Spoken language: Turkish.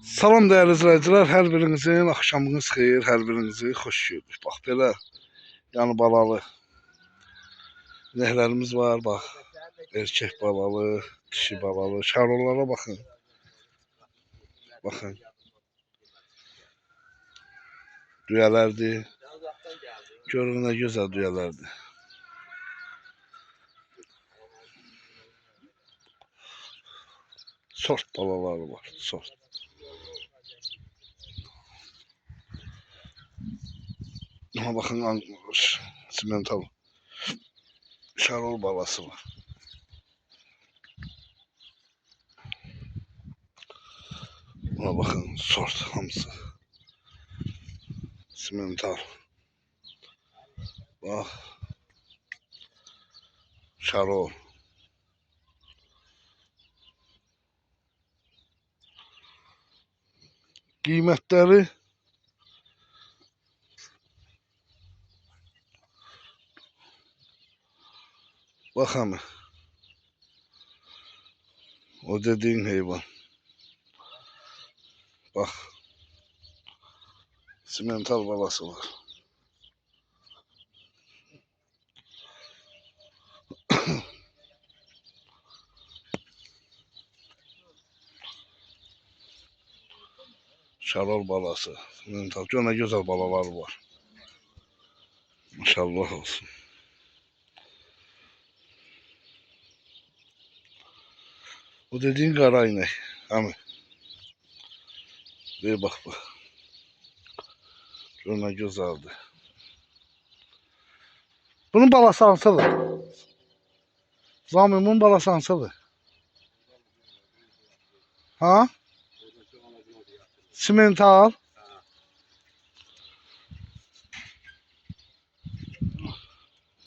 Salam değerli izləyicilər, hər birinizin axşamınız xeyir, hər birinizi xoş gördük. Bax belə yəni balalı inəklərimiz var, bax. Erkek balalı, dişi balalı, şarollara baxın. Baxın. Düyələrdir. Görün nə gözəl düyələrdir. Sort balaları var, sort. Ama bakın simental şarol balası var. Buna bakın sort hamısı. Simental. Bak. Şarol. Qiymətləri bak hamı. O dediğin heyvan. Bak. Simental balası var. Şarol balası. Simental. Gör nə gözəl balalar var. Maşallah olsun. O dediğin qara inek. Hamı. Bir bak bak. Gör nə gözəldir. Bunun balası hansıdır? Zami, bunun balası hansıdır? Ha? Simental.